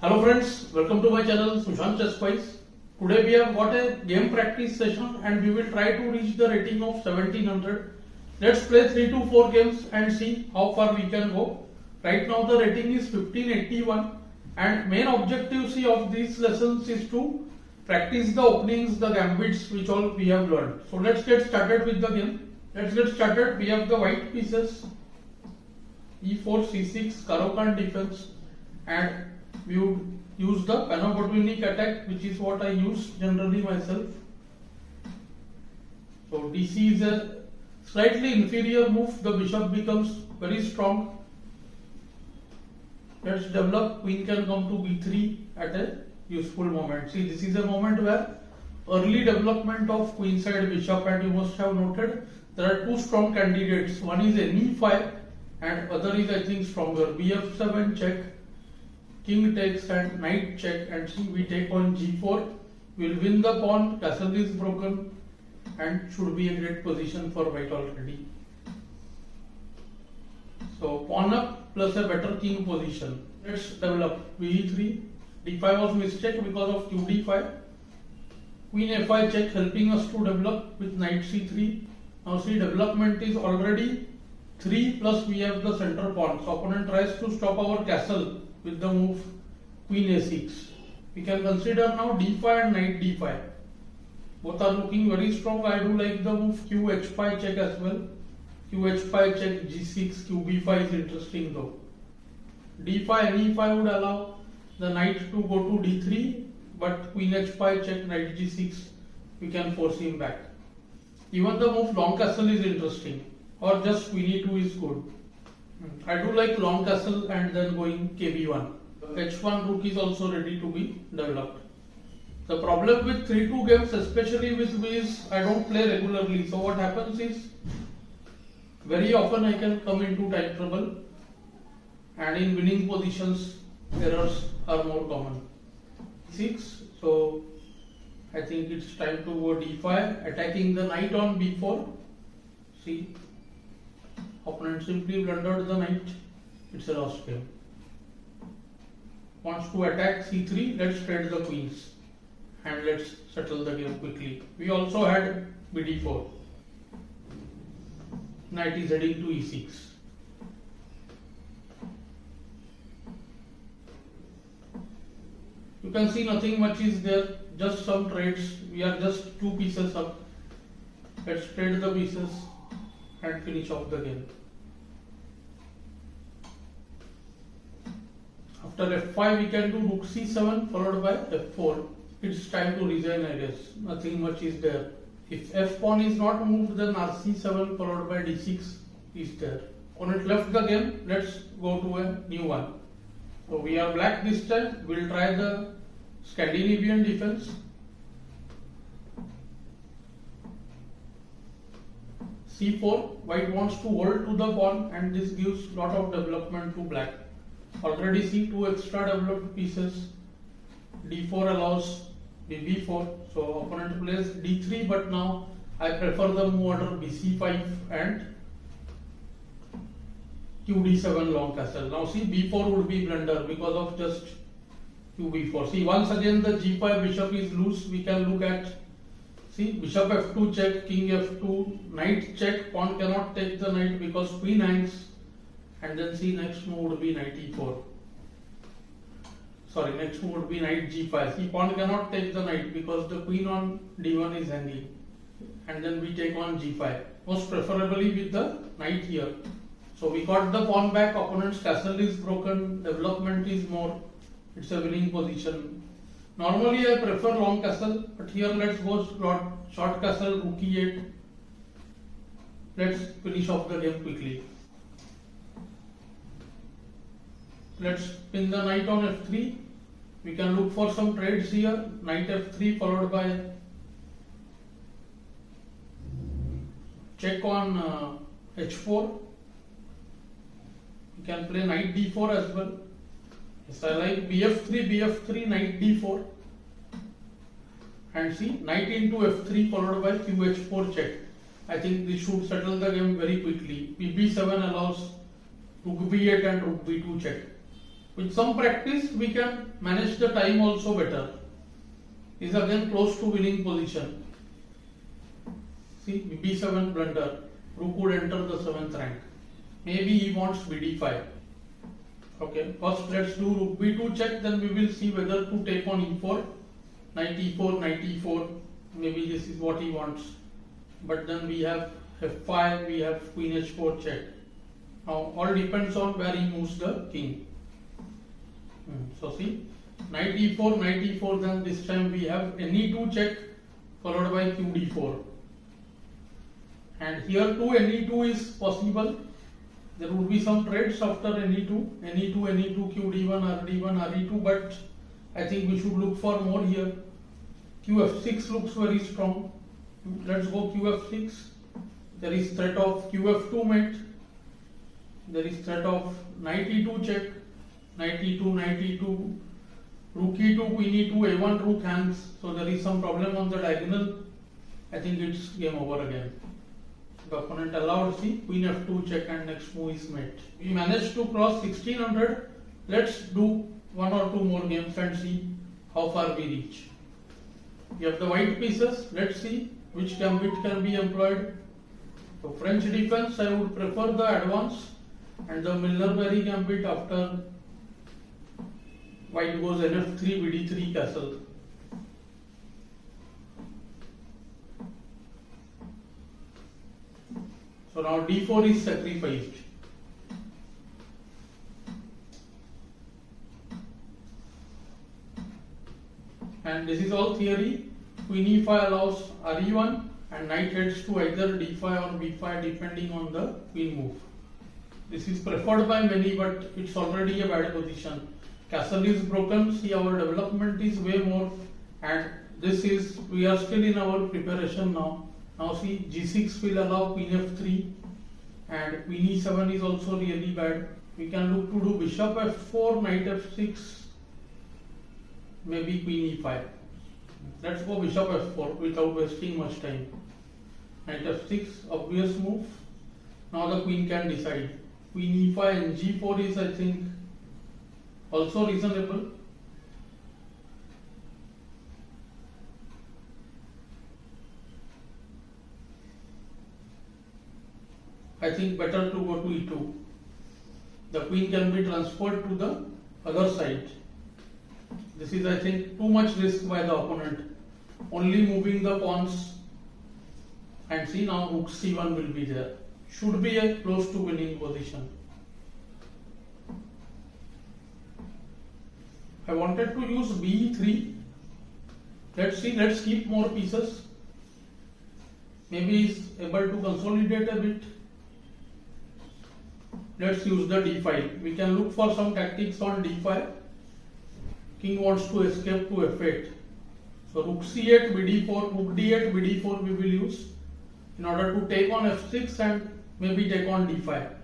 Hello friends, welcome to my channel Sushant Chess Quiz. Today we have got a game practice session and we will try to reach the rating of 1700. Let's play 3 to 4 games and see how far we can go. Right now the rating is 1581 and main objective of these lessons is to practice the openings, the gambits which all we have learned. So let's get started with the game. Let's get started. We have the white pieces e4, c6, Caro Kann defense, and we would use the panopotunic attack, which is what I use generally myself. So DC is a slightly inferior move. The bishop becomes very strong. Let's develop. Queen can come to b3 at a useful moment. See, this is a moment where early development of queenside bishop, and you must have noted there are two strong candidates. One is ne5 and other is, I think, stronger. bf7 check, king takes and knight check, and see, we take on g4. We'll win the pawn, castle is broken, and should be a great position for white already. So pawn up plus a better king position. Let's develop b3. d5 was mistake because of qd5. Queen f5 check, helping us to develop with knight c3. Now see, development is already 3 plus we have the center pawn. So opponent tries to stop our castle with the move queen a6. We can consider now d5 and knight d5. Both are looking very strong. I do like the move qh5 check as well. qh5 check, g6, qb5 is interesting though. d5, ne5 would allow the knight to go to d3, but queen h5 check, knight g6, we can force him back. Even the move long castle is interesting, or just queen e2 is good. I do like long castle and then going kb1. h1 rook is also ready to be developed. The problem with 3-2 games, especially with me, is I don't play regularly. So what happens is, very often I can come into time trouble, and in winning positions errors are more common. 6. So I think it's time to go d5, attacking the knight on b4. See, opponent simply blundered the knight. It's a lost game. Wants to attack c3. Let's trade the queens and let's settle the game quickly. We also had bd4. Knight is heading to e6. You can see nothing much is there, just some trades. We are just 2 pieces up. Let's trade the pieces and finish off the game. After f5 we can do rook c7 followed by f4. It's time to resign, I guess. Nothing much is there. If f pawn is not moved, then rc7 followed by d6 is there. Opponent left the game. Let's go to a new one. So we are black this time. We'll try the Scandinavian defense. c4. White wants to hold to the pawn, and this gives lot of development to black. Already see 2 extra developed pieces. d4 allows bb4. So opponent plays d3, but now I prefer the move order bc5 and qd7 long castle. Now see, b4 would be blunder because of just qb4. See, once again the g5 bishop is loose. We can look at, see, bishop f2 check, king f2, knight check, pawn cannot take the knight because queen hangs, and then see, next move would be knight e4. Sorry, next move would be knight g5. See, pawn cannot take the knight because the queen on d1 is hanging, and then we take on g5, most preferably with the knight here. So we got the pawn back, opponent's castle is broken, development is more, it's a winning position. Normally I prefer long castle, but here let's go short castle, rook e8. Let's finish off the game quickly. Let's pin the knight on f3. We can look for some trades here. Knight f3 followed by check on h4. We can play knight d4 as well. Yes, I like bf3, knight d4. And see, knight into f3 followed by qh4 check. I think this should settle the game very quickly. bb7 allows rook b8 and rook b2 check. With some practice we can manage the time also better. Is again close to winning position. See, b7 blunder. Rook would enter the 7th rank. Maybe he wants bd5. Okay, first let's do rook b2 check, then we will see whether to take on e4. Knight e4, knight e4. Maybe this is what he wants. But then we have f5, we have queen h4 check. Now all depends on where he moves the king. So see, knight e4, then this time we have ne2 check followed by q d4. And here too ne2 is possible. There would be some trades after ne2, ne2, q d1, rd1, re2, but I think we should look for more here. qf6 looks very strong. Let's go qf6. There is threat of qf2 mate. There is threat of knight e2 check, knight e2, rook e2, queen e2, a1 rook hangs. So there is some problem on the diagonal. I think it's game over again. The opponent allowed, see, queen f2 check, and next move is mate. We managed to cross 1600. Let's do one or two more games and see how far we reach. We have the white pieces. Let's see which gambit can be employed. So French defense, I would prefer the advance and the Millner gambit after white goes nf3, bd3 castle. So now d4 is sacrificed. And this is all theory. Queen e5 allows re1 and knight heads to either d5 or b5 depending on the queen move. This is preferred by many, but it's already a bad position. Castle is broken. See, our development is way more, and this is, we are still in our preparation now. Now see, g6 will allow queen f3 and queen e7 is also really bad. We can look to do bishop f4, knight f6, maybe queen e5. Let's go bishop f4 without wasting much time. Knight f6, obvious move. Now the queen can decide. Queen e5 and g4 is, I think, also reasonable. I think better to go to e2. The queen can be transferred to the other side. This is, I think, too much risk by the opponent. Only moving the pawns. And see, now rook c1 will be there. Should be a close to winning position. I wanted to use b3. Let's see, let's keep more pieces. Maybe he's able to consolidate a bit. Let's use the d5. We can look for some tactics on d5. King wants to escape to f8. So rook c8, bd4, rook d8, bd4 we will use in order to take on f6 and maybe take on d5.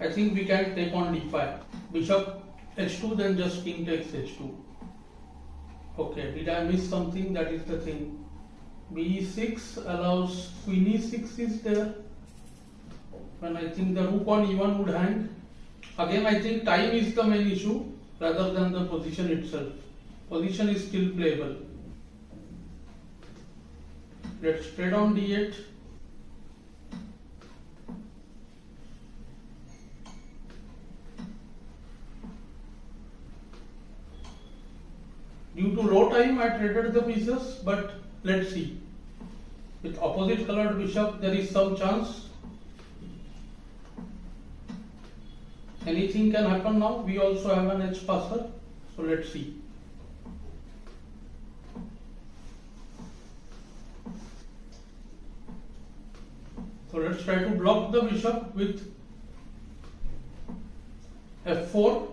I think we can take on d5. Bishop h2, then just king takes h2. Okay, did I miss something? That is the thing. b6 allows queen e6 is there. When I think the rook on e1 would hang. Again, I think time is the main issue rather than the position itself. Position is still playable. Let's trade on d8. Due to low time, I traded the pieces, but let's see. With opposite colored bishop, there is some chance. Anything can happen now. We also have an edge passer, so let's see. So let's try to block the bishop with f4,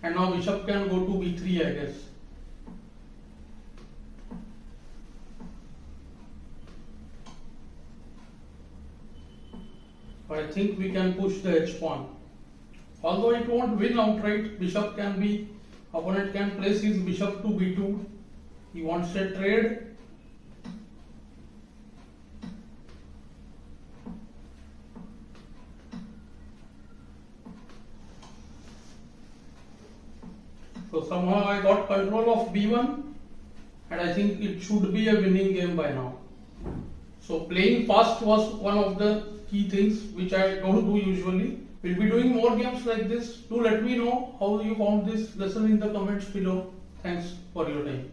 and now bishop can go to b3, I guess. I think we can push the h pawn. Although it won't win outright, bishop can be, opponent can place his bishop to b2. He wants a trade. So somehow I got control of b1 and I think it should be a winning game by now. So playing fast was one of the key things which I don't do usually. We'll be doing more games like this. Do let me know how you found this lesson in the comments below. Thanks for your time.